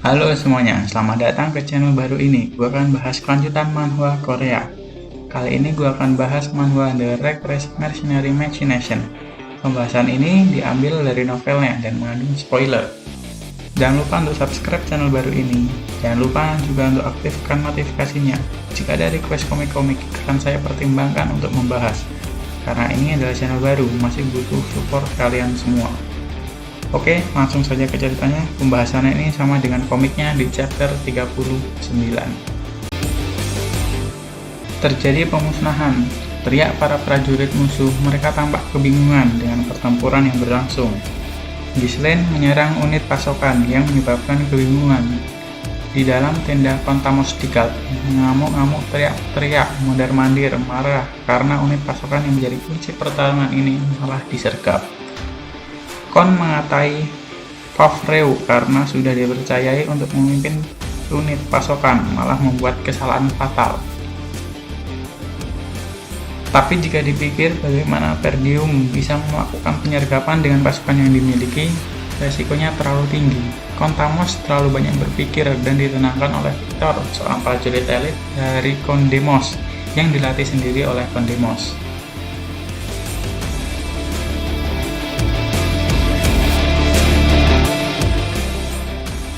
Halo semuanya, selamat datang ke channel baru ini. Gue akan bahas kelanjutan manhwa Korea. Kali ini gue akan bahas manhwa The Request Mercenary Machination. Pembahasan ini diambil dari novelnya dan mengandung spoiler. Jangan lupa untuk subscribe channel baru ini. Jangan lupa juga untuk aktifkan notifikasinya. Jika ada request komik-komik, akan saya pertimbangkan untuk membahas. Karena ini adalah channel baru, masih butuh support kalian semua. Oke, langsung saja ke ceritanya. Pembahasannya ini sama dengan komiknya di chapter 39. Terjadi pemusnahan. Teriak para prajurit musuh, mereka tampak kebingungan dengan pertempuran yang berlangsung. Ghislaine menyerang unit pasokan yang menyebabkan kebingungan. Di dalam tenda Kontamos Diklat, mengamuk-ngamuk teriak-teriak, mondar-mandir, marah karena unit pasokan yang menjadi kunci pertarungan ini malah disergap. Kon mengatai Pavreu karena sudah dipercayai untuk memimpin unit pasokan, malah membuat kesalahan fatal. Tapi jika dipikir bagaimana Perdium bisa melakukan penyergapan dengan pasukan yang dimiliki, resikonya terlalu tinggi. Kontamos terlalu banyak berpikir dan ditenangkan oleh Victor, seorang prajurit elit dari Kondemos yang dilatih sendiri oleh Kondemos.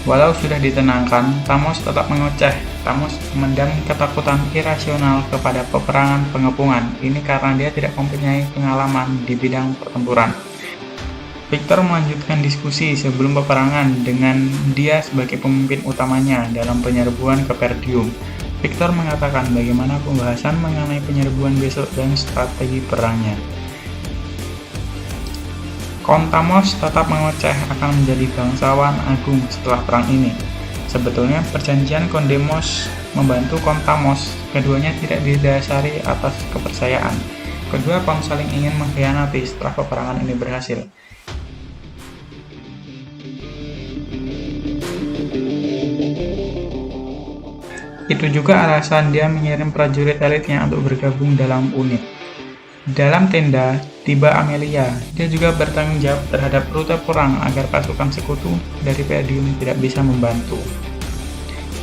Walau sudah ditenangkan, Tamos tetap mengoceh. Tamos memendam ketakutan irasional kepada peperangan pengepungan. Ini karena dia tidak mempunyai pengalaman di bidang pertempuran. Victor melanjutkan diskusi sebelum peperangan dengan dia sebagai pemimpin utamanya dalam penyerbuan ke Perdium. Victor mengatakan bagaimana pembahasan mengenai penyerbuan besok dan strategi perangnya. Kontamos tetap mengoceh akan menjadi bangsawan agung setelah perang ini. Sebetulnya perjanjian Kondemos membantu Kontamos, keduanya tidak didasari atas kepercayaan. Kedua kaum saling ingin mengkhianati setelah peperangan ini berhasil. Itu juga alasan dia mengirim prajurit elitnya untuk bergabung dalam unit. Dalam tenda, tiba Amelia. Dia juga bertanggung jawab terhadap rute perang agar pasukan sekutu dari Perdium tidak bisa membantu.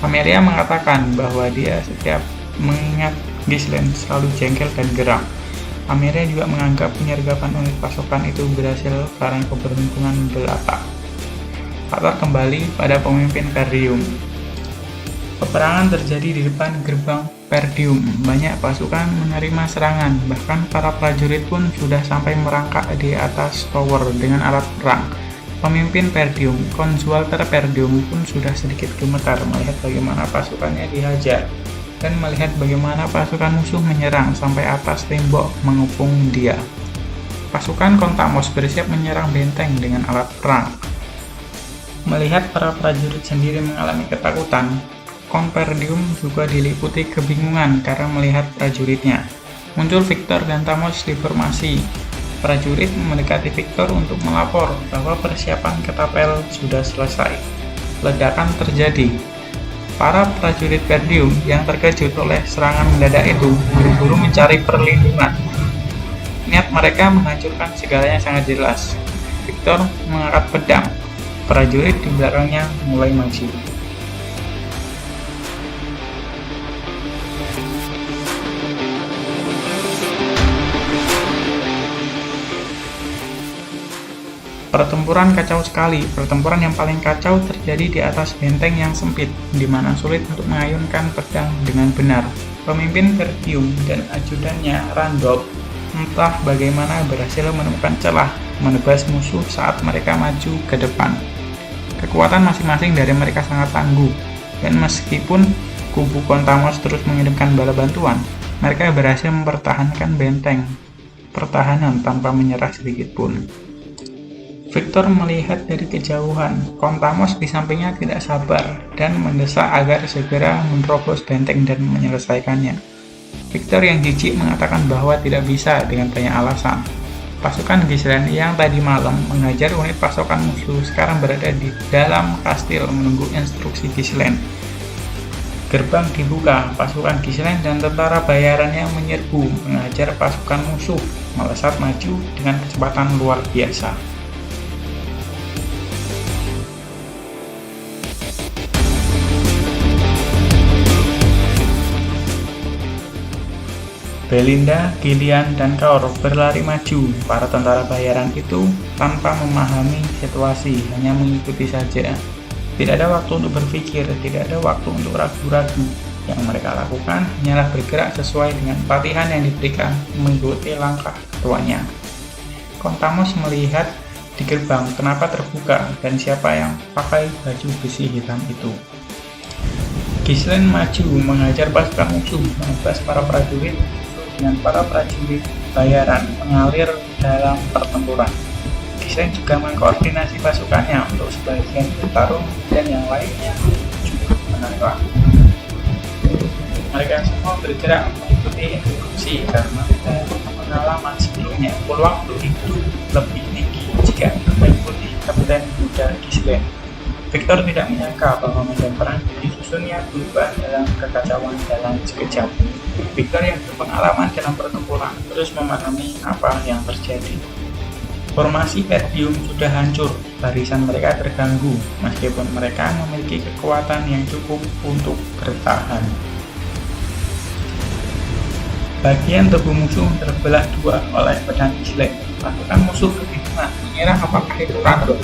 Amelia mengatakan bahwa dia setiap mengingat Ghislaine selalu jengkel dan geram. Amelia juga menganggap penyergapan unit pasukan itu berhasil karena keberuntungan belaka. Latar kembali pada pemimpin Perdium. Peperangan terjadi di depan gerbang Perdium. Banyak pasukan menerima serangan, bahkan para prajurit pun sudah sampai merangkak di atas tower dengan alat perang. Pemimpin Perdium, Konsualter Perdium pun sudah sedikit gemetar melihat bagaimana pasukannya dihajar dan melihat bagaimana pasukan musuh menyerang sampai atas tembok mengepung dia. Pasukan Kontamos bersiap menyerang benteng dengan alat perang. Melihat para prajurit sendiri mengalami ketakutan, Perdium juga diliputi kebingungan karena melihat prajuritnya. Muncul Victor dan Tamos di formasi. Prajurit mendekati Victor untuk melapor bahwa persiapan ketapel sudah selesai. Ledakan terjadi. Para prajurit Perdium yang terkejut oleh serangan mendadak itu buru-buru mencari perlindungan. Niat mereka menghancurkan segalanya sangat jelas. Victor mengangkat pedang. Prajurit di belakangnya mulai maju. Pertempuran kacau sekali. Pertempuran yang paling kacau terjadi di atas benteng yang sempit, di mana sulit untuk mengayunkan pedang dengan benar. Pemimpin Perdium dan ajudannya Randolph entah bagaimana berhasil menemukan celah menebas musuh saat mereka maju ke depan. Kekuatan masing-masing dari mereka sangat tangguh, dan meskipun kubu Kontamos terus mengirimkan bala bantuan, mereka berhasil mempertahankan benteng pertahanan tanpa menyerah sedikit pun. Victor melihat dari kejauhan. Kontamos di sampingnya tidak sabar dan mendesak agar segera menerobos benteng dan menyelesaikannya. Victor yang jijik mengatakan bahwa tidak bisa dengan banyak alasan. Pasukan Ghislaine yang tadi malam menghajar unit pasukan musuh sekarang berada di dalam kastil menunggu instruksi Ghislaine. Gerbang dibuka, pasukan Ghislaine dan tentara bayarannya menyerbu menghajar pasukan musuh, melesat maju dengan kecepatan luar biasa. Belinda, Gillian, dan Kaur berlari maju. Para tentara bayaran itu tanpa memahami situasi, hanya mengikuti saja. Tidak ada waktu untuk berpikir, tidak ada waktu untuk ragu-ragu. Yang mereka lakukan hanyalah bergerak sesuai dengan pelatihan yang diberikan, mengikuti langkah ketuanya. Kontamos melihat di gerbang kenapa terbuka dan siapa yang pakai baju besi hitam itu. Ghislaine maju mengajar pasukan musuh, menebas para prajurit dengan para prajurit bayaran mengalir dalam pertempuran. Ghislaine juga mengkoordinasi pasukannya untuk sebagian bertarung dan yang lainnya juga menentang. Mereka semua bergerak mengikuti instruksi karena pengalaman sebelumnya peluang untuk hidup lebih tinggi jika mengikuti Kapten Muda Ghislaine. Victor tidak menyangka bahwa medan perang disusunnya berubah dalam kekacauan dalam sekejap. Victor yang berpengalaman dalam pertempuran terus memahami apa yang terjadi. Formasi Perdium sudah hancur, barisan mereka terganggu, meskipun mereka memiliki kekuatan yang cukup untuk bertahan. Bagian tubuh musuh terbelah dua oleh pedang Ghislaine. Pasukan musuh kebingungan mengira apakah itu Randall.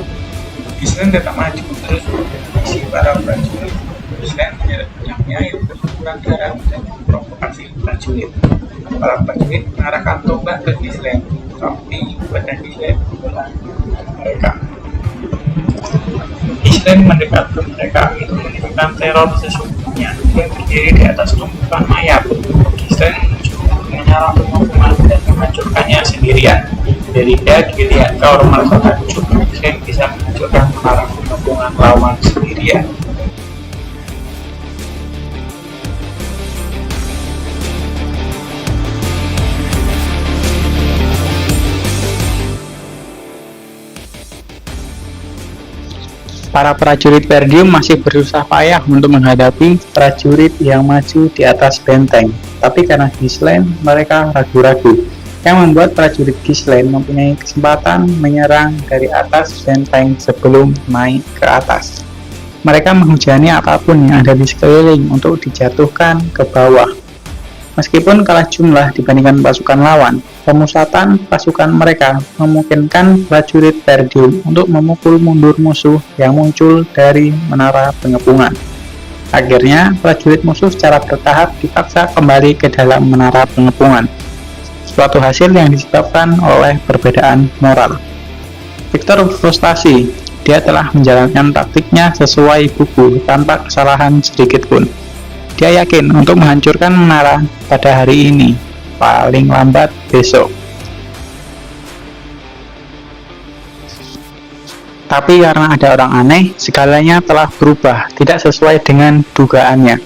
Ghislaine tetap maju terus mengisi para prajurit. Ghislaine menyeret pedangnya yang berlumuran darah dan memprovokasi prajurit. Para prajurit mengarahkan tombak ke Ghislaine, tapi pedang Ghislaine membelah mereka. Ghislaine mendekat ke mereka, itu menunjukkan teror sesungguhnya. Dia berdiri di atas tumpukan mayat. Ghislaine menyerang pengapungan dan menghancurkannya sendirian. Belinda, Gillian, Kaur merasa takjub. Ghislaine bisa menghancurkan menara pengapungan lawan sendirian. Para prajurit Perdium masih berusaha payah untuk menghadapi prajurit yang maju di atas benteng. Tapi karena Ghislaine, mereka ragu-ragu, yang membuat prajurit Ghislaine mempunyai kesempatan menyerang dari atas benteng sebelum naik ke atas. Mereka menghujani apapun yang ada di sekeliling untuk dijatuhkan ke bawah. Meskipun kalah jumlah dibandingkan pasukan lawan, pemusatan pasukan mereka memungkinkan prajurit Perdium untuk memukul mundur musuh yang muncul dari menara pengepungan. Akhirnya, prajurit musuh secara bertahap dipaksa kembali ke dalam menara pengepungan. Suatu hasil yang disebabkan oleh perbedaan moral. Victor frustasi, dia telah menjalankan taktiknya sesuai buku tanpa kesalahan sedikit pun. Dia yakin untuk menghancurkan menara pada hari ini, paling lambat besok. Tapi karena ada orang aneh, segalanya telah berubah, tidak sesuai dengan dugaannya.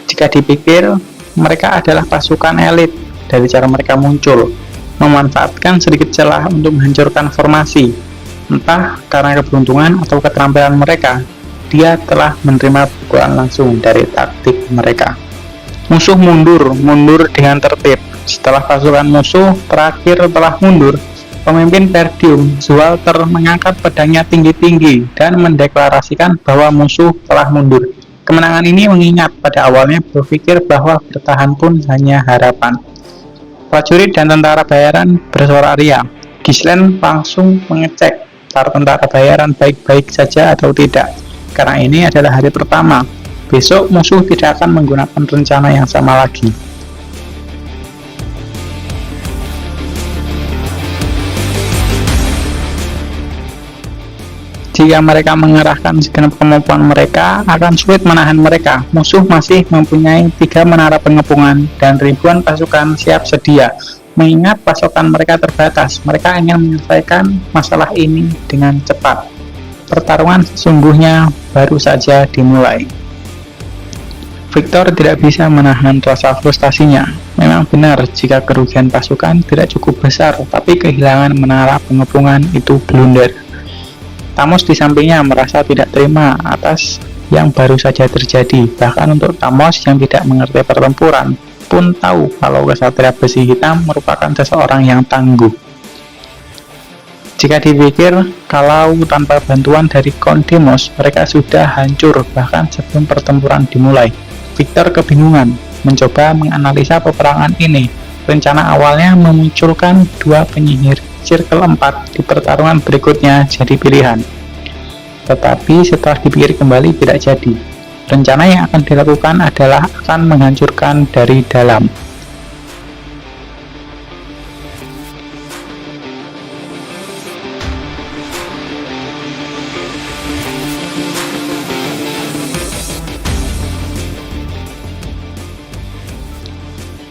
Jika dipikir, mereka adalah pasukan elit. Dari cara mereka muncul, memanfaatkan sedikit celah untuk menghancurkan formasi. Entah karena keberuntungan atau keterampilan mereka, dia telah menerima pukulan langsung dari taktik mereka. Musuh mundur dengan tertib. Setelah pasukan musuh terakhir telah mundur, pemimpin Perdium, Zualter, mengangkat pedangnya tinggi-tinggi dan mendeklarasikan bahwa musuh telah mundur. Kemenangan ini mengingat pada awalnya berpikir bahwa bertahan pun hanya harapan. Prajurit dan tentara bayaran bersuara riang. Ghislaine langsung mengecek para tentara bayaran baik-baik saja atau tidak, karena ini adalah hari pertama. Besok musuh tidak akan menggunakan rencana yang sama lagi. Jika mereka mengerahkan segenap kemampuan mereka, akan sulit menahan mereka. Musuh masih mempunyai 3 menara pengepungan dan ribuan pasukan siap sedia. Mengingat pasokan mereka terbatas, mereka ingin menyelesaikan masalah ini dengan cepat. Pertarungan sesungguhnya baru saja dimulai. Victor tidak bisa menahan rasa frustasinya. Memang benar jika kerugian pasukan tidak cukup besar, tapi kehilangan menara pengepungan itu blunder. Tamos di sampingnya merasa tidak terima atas yang baru saja terjadi. Bahkan untuk Tamos yang tidak mengerti pertempuran pun tahu kalau Ksatria Besi Hitam merupakan seseorang yang tangguh. Jika dipikir, kalau tanpa bantuan dari Count Demos, mereka sudah hancur bahkan sebelum pertempuran dimulai. Victor kebingungan, mencoba menganalisa peperangan ini. Rencana awalnya memunculkan dua penyihir circle 4 di pertarungan berikutnya jadi pilihan. Tetapi setelah dipikir kembali tidak jadi. Rencana yang akan dilakukan adalah akan menghancurkan dari dalam.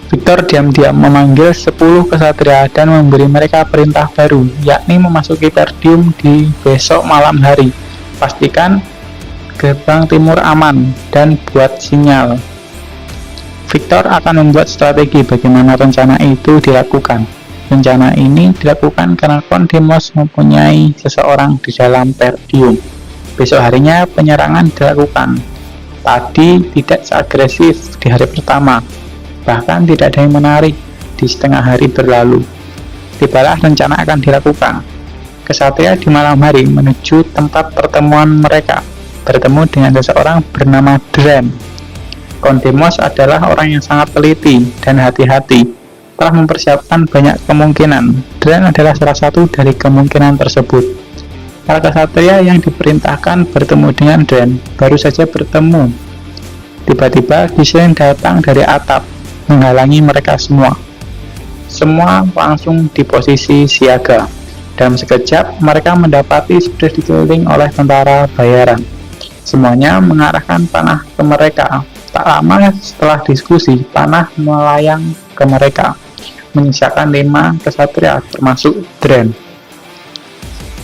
Victor diam-diam memanggil 10 kesatria dan memberi mereka perintah baru, yakni memasuki Perdium di besok malam hari. Pastikan gerbang timur aman dan buat sinyal. Victor akan membuat strategi bagaimana rencana itu dilakukan. Rencana ini dilakukan karena Count Demos mempunyai seseorang di dalam Perdium. Besok harinya penyerangan dilakukan. Tadi tidak seagresif di hari pertama. Bahkan tidak ada yang menarik di setengah hari berlalu. Tibalah rencana akan dilakukan. Kesatria di malam hari menuju tempat pertemuan mereka, bertemu dengan seseorang bernama Dren. Count Demos adalah orang yang sangat teliti dan hati-hati, telah mempersiapkan banyak kemungkinan. Dren adalah salah satu dari kemungkinan tersebut. Para kesatria yang diperintahkan bertemu dengan Dren baru saja bertemu. Tiba-tiba Ghislaine datang dari atap, menghalangi mereka semua. Semua langsung di posisi siaga. Dalam sekejap, mereka mendapati sudah dikeliling oleh tentara bayaran. Semuanya mengarahkan panah ke mereka. Tak lama setelah diskusi, panah melayang ke mereka, menyisakan 5 kesatria termasuk Dren.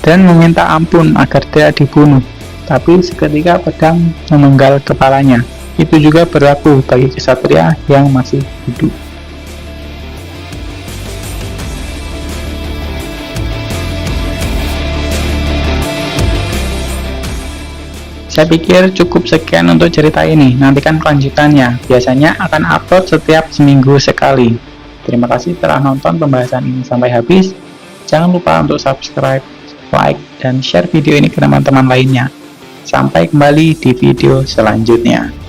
Dren meminta ampun agar tidak dibunuh, tapi seketika pedang memenggal kepalanya. Itu juga berlaku bagi kesatria yang masih hidup. Saya pikir cukup sekian untuk cerita ini. Nantikan kelanjutannya. Biasanya akan upload setiap seminggu sekali. Terima kasih telah nonton pembahasan ini sampai habis. Jangan lupa untuk subscribe, like, dan share video ini ke teman-teman lainnya. Sampai kembali di video selanjutnya.